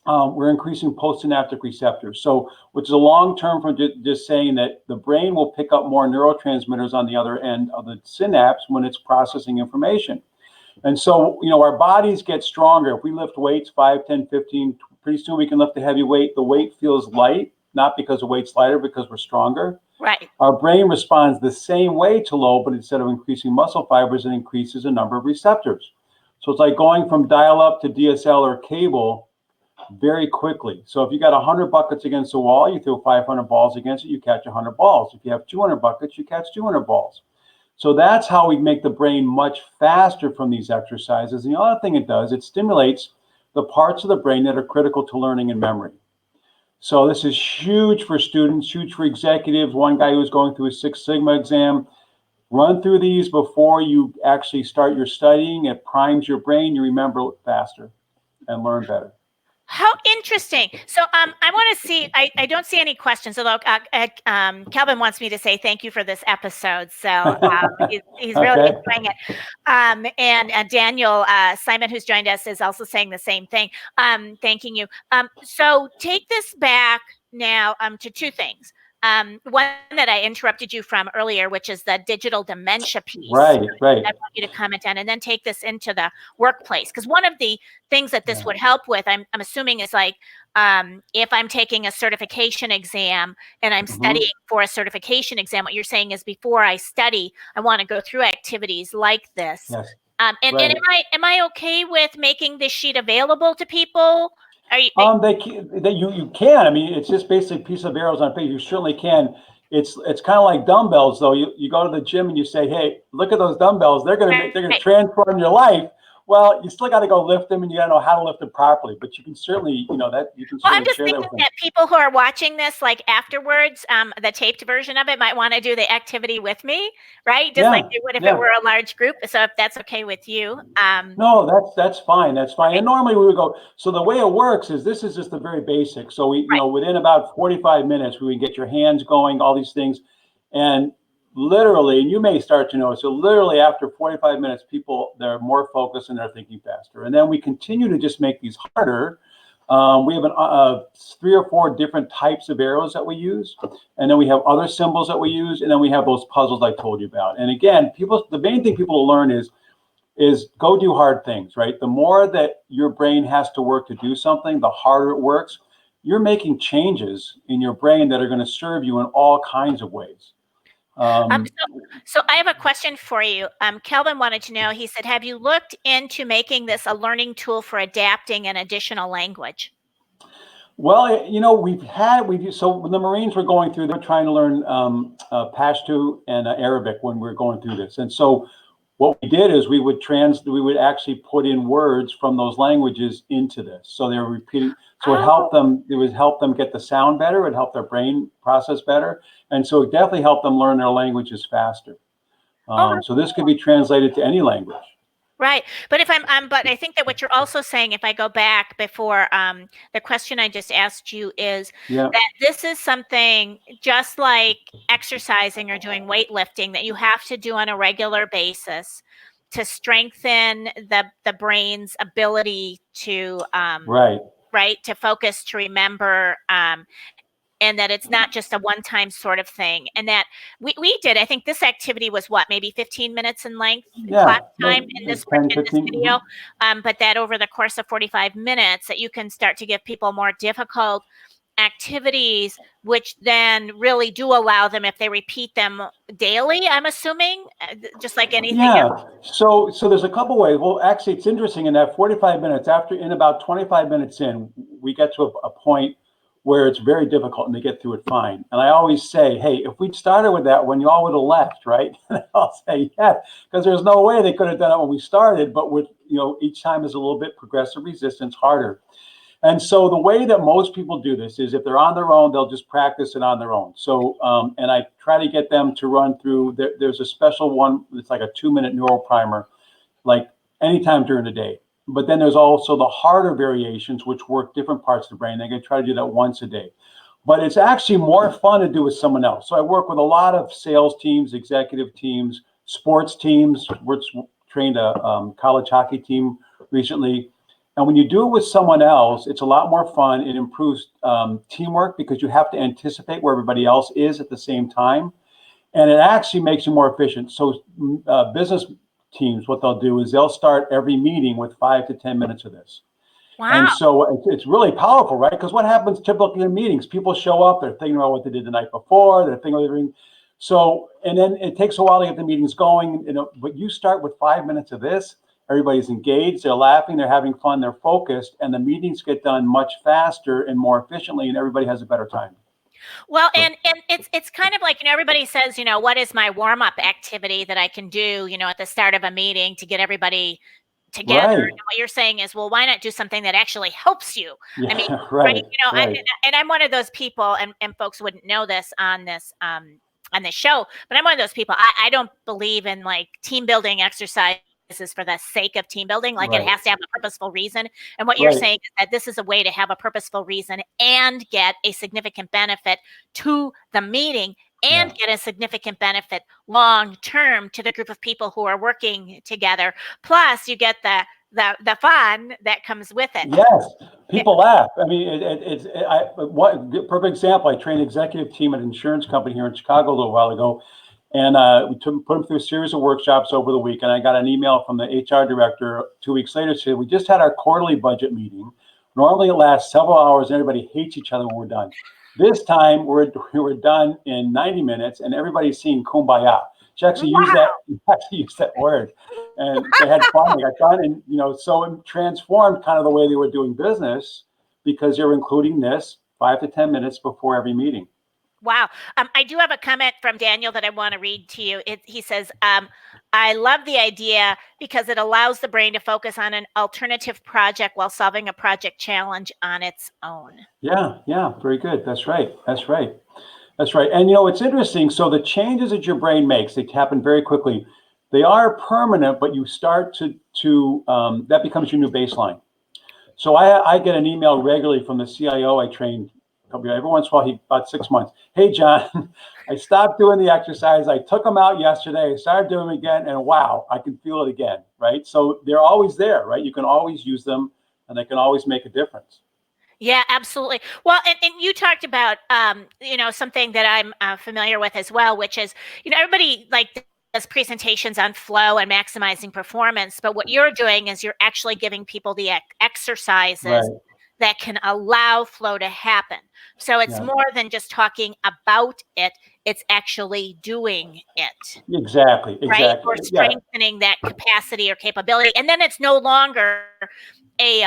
we're increasing postsynaptic receptors. So, which is a long term from just saying that the brain will pick up more neurotransmitters on the other end of the synapse when it's processing information. And so, our bodies get stronger. If we lift weights 5, 10, 15, pretty soon we can lift a heavy weight. The weight feels light, not because the weight's lighter, because we're stronger. Right. Our brain responds the same way to low, but instead of increasing muscle fibers, it increases the number of receptors. So it's like going from dial-up to DSL or cable very quickly. So if you got 100 buckets against the wall, you throw 500 balls against it, you catch 100 balls. If you have 200 buckets, you catch 200 balls. So that's how we make the brain much faster from these exercises. And the other thing it does, it stimulates the parts of the brain that are critical to learning and memory. So this is huge for students, huge for executives. One guy who was going through a Six Sigma exam, run through these before you actually start your studying. It primes your brain. You remember faster and learn better. How interesting. So I want to see, I don't see any questions, although Calvin wants me to say thank you for this episode. So he's really enjoying it. And Daniel Simon, who's joined us, is also saying the same thing, thanking you. So take this back now to two things. One that I interrupted you from earlier, which is the digital dementia piece. Right. I want you to comment on, and then take this into the workplace. Because one of the things that this would help with, I'm assuming, is like if I'm taking a certification exam and I'm studying for a certification exam, what you're saying is before I study, I want to go through activities like this. Yes. And am I okay with making this sheet available to people? You can. I mean, it's just basically a piece of arrows on paper. You certainly can. It's kind of like dumbbells, though. You go to the gym and you say, "Hey, look at those dumbbells. They're gonna transform your life." Well, you still got to go lift them, and you got to know how to lift them properly. But you can certainly, I'm just thinking that people who are watching this, like afterwards, the taped version of it, might want to do the activity with me, right? Just like they would if it were a large group. So if that's okay with you, no, that's fine. That's fine. And normally we would go. So the way it works is this is just the very basic. So we, within about 45 minutes, we would get your hands going, all these things, and literally, and you may start to know, so literally after 45 minutes, people, they're more focused and they're thinking faster. And then we continue to just make these harder. We have 3 or 4 different types of arrows that we use. And then we have other symbols that we use. And then we have those puzzles I told you about. And again, the main thing people will learn is go do hard things, right? The more that your brain has to work to do something, the harder it works. You're making changes in your brain that are going to serve you in all kinds of ways. So I have a question for you. Kelvin wanted to know, he said, have you looked into making this a learning tool for adapting an additional language? Well, so when the Marines were going through, they were trying to learn Pashto and Arabic when we were going through this. And so what we did is we would actually put in words from those languages into this. So they were repeating. So it would help them get the sound better. It helped their brain process better. And so it definitely helped them learn their languages faster. So this could be translated to any language. Right. But but I think that what you're also saying, if I go back before, the question I just asked you is that this is something just like exercising or doing weightlifting that you have to do on a regular basis to strengthen the brain's ability to, to focus, to remember, and that it's not just a one-time sort of thing. And that we did, I think this activity was maybe 15 minutes in length, class time in this video, but that over the course of 45 minutes that you can start to give people more difficult activities, which then really do allow them, if they repeat them daily, I'm assuming, just like anything else. So there's a couple ways. Well, actually, it's interesting in that 45 minutes, in about 25 minutes in, we get to a point where it's very difficult and they get through it fine. And I always say, hey, if we'd started with that when you all would have left, right? I'll say, yeah, because there's no way they could have done it when we started, but with, each time is a little bit progressive resistance harder. And so the way that most people do this is if they're on their own, they'll just practice it on their own. So, and I try to get them to run through, there's a special one, it's like a 2-minute neural primer, like anytime during the day. But then there's also the harder variations, which work different parts of the brain. They can try to do that once a day. But it's actually more fun to do with someone else. So I work with a lot of sales teams, executive teams, sports teams. We're trained a college hockey team recently. And when you do it with someone else, it's a lot more fun. It improves teamwork because you have to anticipate where everybody else is at the same time. And it actually makes you more efficient. So business teams, what they'll do is they'll start every meeting with 5 to 10 minutes of this. Wow. And so it's really powerful, right? Because what happens typically in meetings, people show up, they're thinking about what they did the night before, they're thinking about everything. So, and then it takes a while to get the meetings going, but you start with 5 minutes of this, everybody's engaged, they're laughing, they're having fun, they're focused, and the meetings get done much faster and more efficiently, and everybody has a better time. Well, and it's kind of like, everybody says, what is my warm-up activity that I can do, at the start of a meeting to get everybody together. Right. And what you're saying is, well, why not do something that actually helps you? Yeah, I mean, right. And I'm one of those people, and folks wouldn't know this on this show, but I'm one of those people. I don't believe in like team building exercises for the sake of team building. Like, it has to have a purposeful reason. And what you're saying is that this is a way to have a purposeful reason and get a significant benefit to the meeting and get a significant benefit long term to the group of people who are working together. Plus, you get the fun that comes with it. Yes, people laugh. I mean, perfect example. I trained an executive team at an insurance company here in Chicago a little while ago. And we put them through a series of workshops over the week. And I got an email from the HR director 2 weeks later saying, we just had our quarterly budget meeting. Normally it lasts several hours and everybody hates each other when we're done. This time we were done in 90 minutes and everybody's seeing kumbaya. She actually used that word. And they had fun. They got done. And, so it transformed kind of the way they were doing business because they're including this 5 to 10 minutes before every meeting. Wow. I do have a comment from Daniel that I want to read to you. He says, I love the idea because it allows the brain to focus on an alternative project while solving a project challenge on its own. Yeah, very good. That's right. And it's interesting. So the changes that your brain makes, they happen very quickly. They are permanent, but you start to that becomes your new baseline. So I get an email regularly from the CIO I trained Every once in a while, about 6 months. Hey, John, I stopped doing the exercise. I took them out yesterday. I started doing them again, and wow, I can feel it again, right? So they're always there, right? You can always use them, and they can always make a difference. Yeah, absolutely. Well, and you talked about, something that I'm familiar with as well, which is, everybody like does presentations on flow and maximizing performance, but what you're doing is you're actually giving people the exercises Right. that can allow flow to happen. So it's Yeah. more than just talking about it, it's actually doing it. Exactly. Right? Exactly. Or Yeah. strengthening that capacity or capability. And then it's no longer a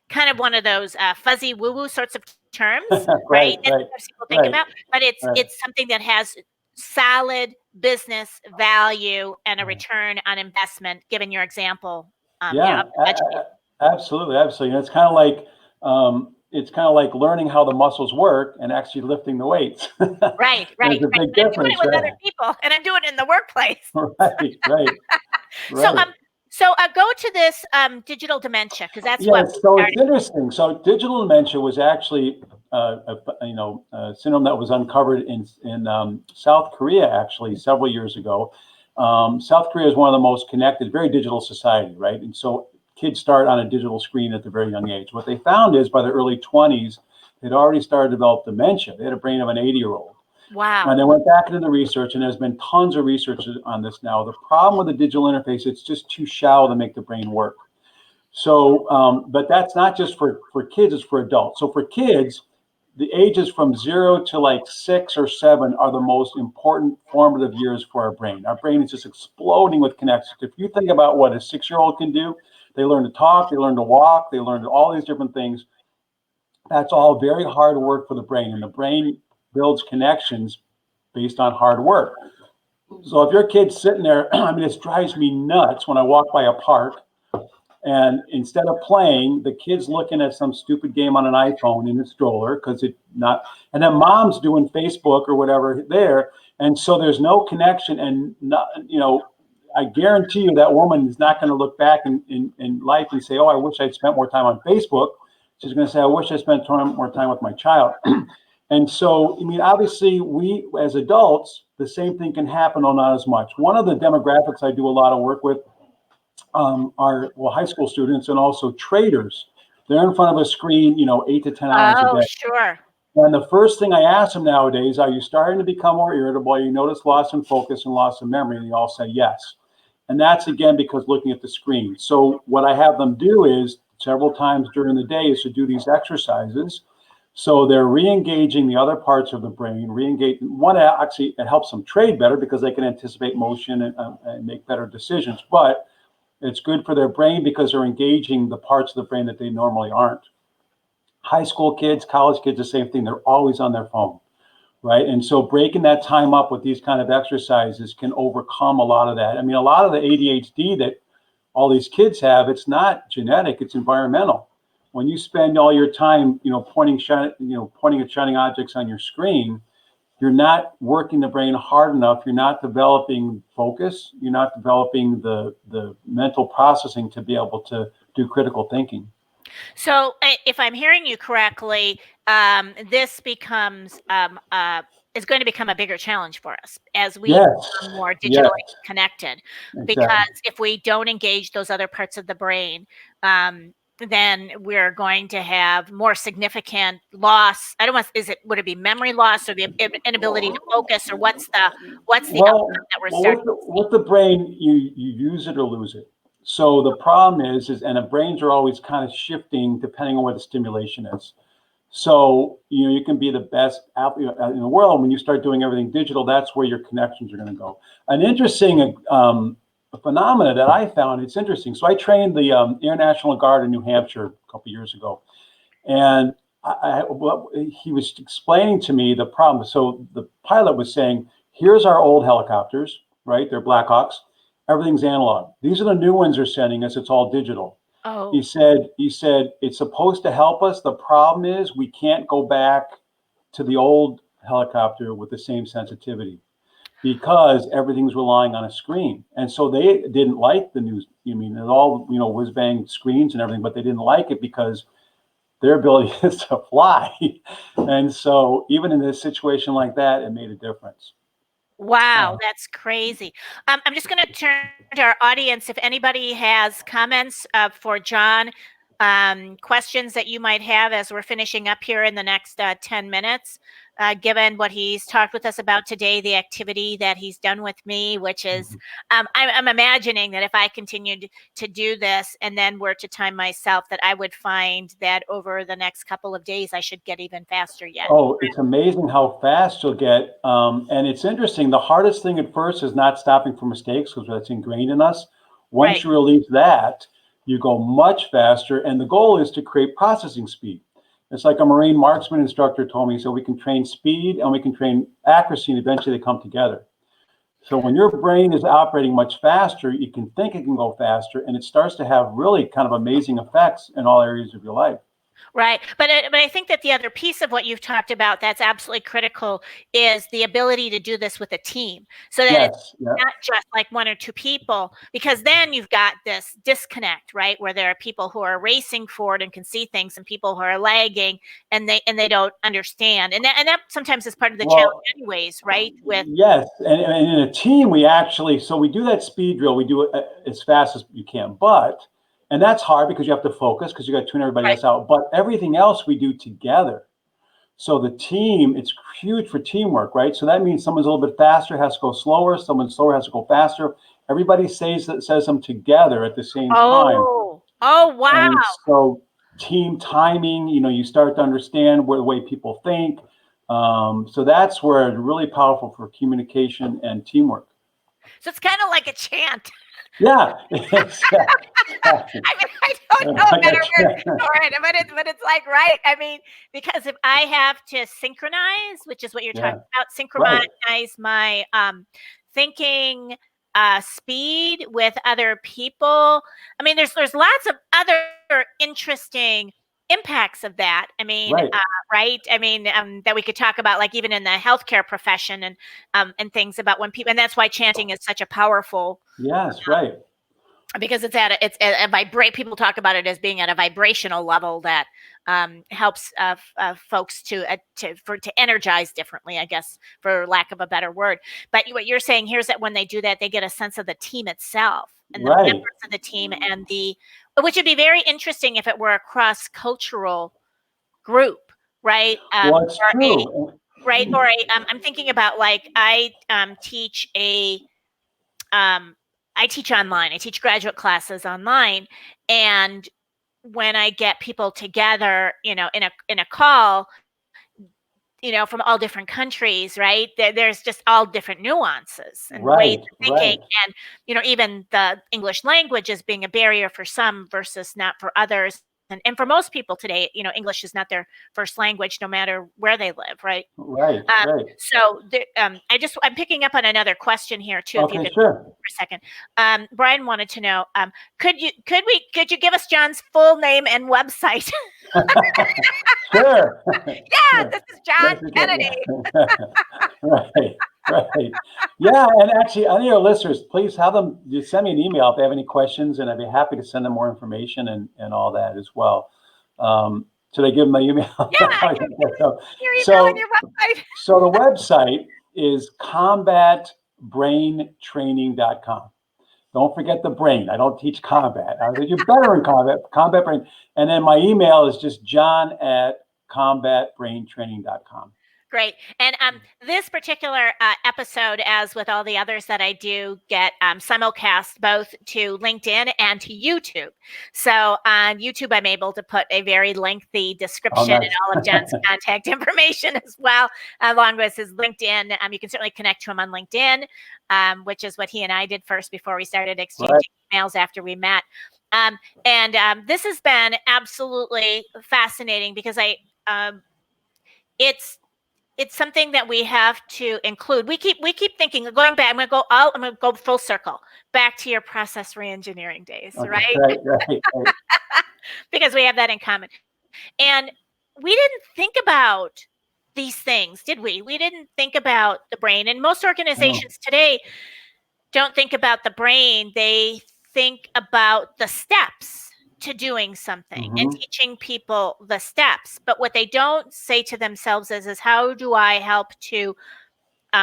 kind of one of those fuzzy woo-woo sorts of terms, right? Right. That Right. sometimes people think Right. about, but it's Right. it's something that has solid business value and a return on investment, given your example, Yeah, of the vegetables. absolutely, absolutely. And it's kind of like learning how the muscles work and actually lifting the weights. Right, There's right, a right. big And I'm doing it difference, with other right? people, and I'm doing it in the workplace. Right, right, So, right. go to this digital dementia because that's what Yes, we so it's started. interesting. So digital dementia was actually, a syndrome that was uncovered in South Korea actually several years ago. South Korea is one of the most connected, very digital society, right? And so kids start on a digital screen at a very young age. What they found is by the early 20s, they'd already started to develop dementia. They had a brain of an 80-year-old. Wow. And they went back into the research, and there's been tons of research on this now. The problem with the digital interface, it's just too shallow to make the brain work. So, but that's not just for kids, it's for adults. So for kids, the ages from 0 to like 6 or 7 are the most important formative years for our brain. Our brain is just exploding with connections. If you think about what a 6-year-old can do, they learn to talk, they learn to walk, they learn all these different things. That's all very hard work for the brain, and the brain builds connections based on hard work. So if your kid's sitting there, I mean, it drives me nuts when I walk by a park and instead of playing, the kid's looking at some stupid game on an iPhone in a stroller because it not, and then mom's doing Facebook or whatever there, and so there's no connection. And not, I guarantee you that woman is not going to look back in life and say, "Oh, I wish I'd spent more time on Facebook." She's going to say, "I wish I spent more time with my child." And so, I mean, obviously, we as adults, the same thing can happen, or not as much. One of the demographics I do a lot of work with are high school students and also traders. They're in front of a screen, 8 to 10 hours a Oh, day. sure. And the first thing I ask them nowadays, are you starting to become more irritable? You notice loss in focus and loss of memory, and they all say yes. And that's again because looking at the screen. So what I have them do is several times during the day is to do these exercises. So they're re-engaging the other parts of the brain. Re-engage one actually it helps them trade better because they can anticipate motion and make better decisions. But it's good for their brain because they're engaging the parts of the brain that they normally aren't. High school kids, college kids, the same thing. They're always on their phone, right? And so breaking that time up with these kind of exercises can overcome a lot of that. I mean, a lot of the ADHD that all these kids have, it's not genetic, it's environmental. When you spend all your time, pointing at shining objects on your screen, you're not working the brain hard enough. You're not developing focus. You're not developing the mental processing to be able to do critical thinking. So, if I'm hearing you correctly, this is going to become a bigger challenge for us as we Yes, become more yes, digitally connected. exactly. Because if we don't engage those other parts of the brain, then we're going to have more significant loss. I don't want. Would it be memory loss or the inability to focus, or what's the outcome Well, that we're well, starting to see? with the brain, you use it or lose it. So the problem is, and the brains are always kind of shifting depending on what the stimulation is. So, you can be the best athlete in the world. When you start doing everything digital, that's where your connections are going to go. An interesting phenomena that I found, it's interesting. So I trained the Air National Guard in New Hampshire a couple years ago. And he was explaining to me the problem. So the pilot was saying, here's our old helicopters, right? They're Blackhawks. Everything's analog. These are the new ones they're sending us. It's all digital. He Oh, said, it's supposed to help us. The problem is we can't go back to the old helicopter with the same sensitivity because everything's relying on a screen. And so they didn't like the news. I mean, it all, whiz bang screens and everything, but they didn't like it because their ability is to fly. And so even in a situation like that, it made a difference. Wow, that's crazy. I'm just going to turn to our audience. If anybody has comments for John, questions that you might have as we're finishing up here in the next 10 minutes, given what he's talked with us about today, the activity that he's done with me, which is, I'm imagining that if I continued to do this and then were to time myself, that I would find that over the next couple of days, I should get even faster yet. Oh, it's amazing how fast you'll get. And it's interesting. The hardest thing at first is not stopping for mistakes because that's ingrained in us. Once Right. you release that, you go much faster. And the goal is to create processing speed. It's like a Marine marksman instructor told me, so we can train speed and we can train accuracy, and eventually they come together. So when your brain is operating much faster, you can think it can go faster, and it starts to have really kind of amazing effects in all areas of your life. Right. But I think that the other piece of what you've talked about that's absolutely critical is the ability to do this with a team, so that it's Yes. Yeah. not just like one or two people, because then you've got this disconnect, right? Where there are people who are racing forward and can see things, and people who are lagging and they don't understand. And that sometimes is part of the challenge Well, anyways, right? With yes, and in a team, we actually, so we do that speed drill. We do it as fast as you can, and that's hard because you have to focus because you got to tune everybody right. else out. But everything else we do together. So the team, it's huge for teamwork, right? So that means someone's a little bit faster has to go slower. Someone slower has to go faster. Everybody says them together at the same time. Oh, wow. And so team timing, you start to understand the way people think. So that's where it's really powerful for communication and teamwork. So it's kind of like a chant. Yeah. I mean, I don't know a better word for it, but it's like, right. I mean, because if I have to synchronize, which is what you're talking about, Right. synchronize my thinking speed with other people. I mean, there's lots of other interesting impacts of that. I mean, Right. right? I mean, that we could talk about, like even in the healthcare profession and things about when people, and that's why chanting is such a powerful, Yes. Right. because it's at a vibrate. People talk about it as being at a vibrational level that helps folks to energize differently, I guess, for lack of a better word. But what you're saying here is that when they do that, they get a sense of the team itself and the Right. members of the team, and which would be very interesting if it were a cross-cultural group, right? Well, it's true. Right, or I'm thinking about, like, I teach I teach online. I teach graduate classes online, and when I get people together, in a call, from all different countries, right? There's just all different nuances and ways Right. of thinking, Right. and even the English language as being a barrier for some versus not for others. And for most people today, English is not their first language, no matter where they live, right? Right. Right. So I'm picking up on another question here too, if you Okay. could Sure. for a second. Brian wanted to know, could you give us John's full name and website? Sure. Yeah, this is John That's okay. Kennedy. Right. Right. Yeah. And actually, any of your listeners, please have them just send me an email if they have any questions, and I'd be happy to send them more information and all that as well. Should I give them my email? Yeah, your email and your website. So the website is combatbraintraining.com. Don't forget the brain. I don't teach combat. I said you're better in combat brain. And then my email is just john@combatbraintraining.com. Great. And this particular episode, as with all the others that I do, get simulcast both to LinkedIn and to YouTube. So on YouTube, I'm able to put a very lengthy description and all of John's contact information as well, along with his LinkedIn. You can certainly connect to him on LinkedIn, which is what he and I did first before we started exchanging emails after we met. This has been absolutely fascinating because it's something that we have to include. We keep thinking, going back. I'm going to go full circle back to your process reengineering days, right? Right. Because we have that in common. And we didn't think about these things, did we? We didn't think about the brain. And most organizations today don't think about the brain. They think about the steps to doing something and Mhm. teaching people the steps. But what they don't say to themselves is how do I help to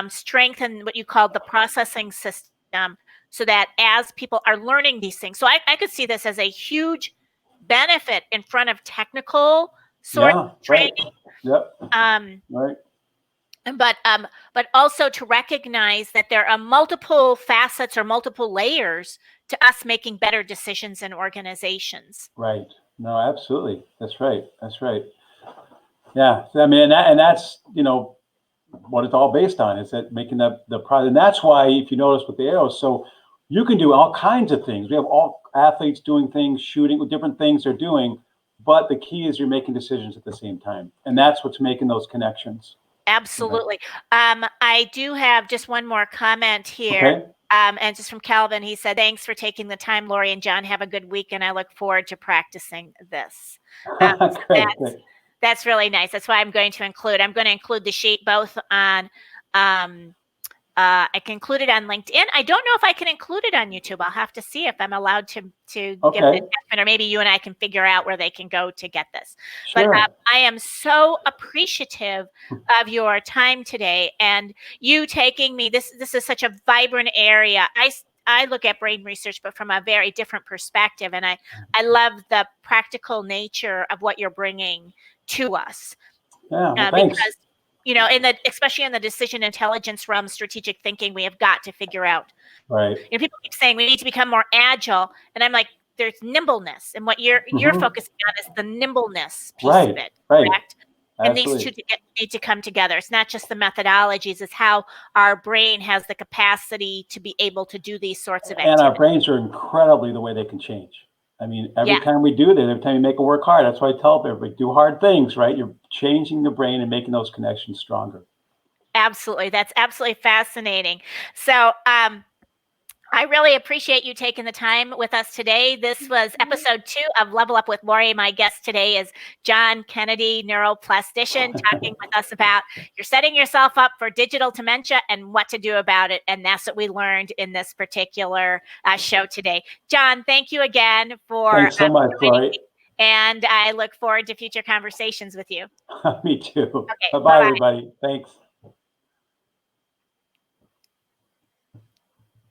strengthen what you call the processing system so that as people are learning these things. So I could see this as a huge benefit in front of technical sort Yeah, of right. training. Yep, Um, right. but also to recognize that there are multiple facets or multiple layers to us making better decisions in organizations. Right. No, absolutely. That's right. That's right. Yeah. I mean, and that's, what it's all based on is that making the product. And that's why, if you notice with the arrows, so you can do all kinds of things. We have all athletes doing things, shooting with different things they're doing. But the key is you're making decisions at the same time. And that's what's making those connections. Absolutely. I do have just one more comment here. Okay. And just from Calvin, he said, thanks for taking the time, Lori and John. Have a good week, and I look forward to practicing this. So Great. Great. that's really nice. That's why I'm going to include the sheet both on I can include it on LinkedIn. I don't know if I can include it on YouTube. I'll have to see if I'm allowed to give an Okay. attachment, or maybe you and I can figure out where they can go to get this. But Sure. I am so appreciative of your time today and you taking me. This is such a vibrant area. I look at brain research, but from a very different perspective, and I love the practical nature of what you're bringing to us. Yeah. Well, thanks. Because especially in the decision intelligence realm, strategic thinking, we have got to figure out. Right. People keep saying we need to become more agile, and I'm like, there's nimbleness, and what you're focusing on is the nimbleness piece of it, Right. correct? And these Absolutely. two need to come together. It's not just the methodologies; it's how our brain has the capacity to be able to do these sorts of And our activities. brains are incredibly the way they can change. I mean, every Yeah. time we do that, every time you make it work hard, that's why I tell everybody, do hard things, right? You're changing the brain and making those connections stronger. Absolutely. That's absolutely fascinating. So, I really appreciate you taking the time with us today. This was episode 2 of Level Up with Lori. My guest today is John Kennedy, neuroplastician, talking with us about you're setting yourself up for digital dementia and what to do about it. And that's what we learned in this particular show today. John, thank you again for Thanks so much, joining Lori. me. And I look forward to future conversations with you. Me too. Okay, Bye-bye, bye-bye. everybody. Thanks.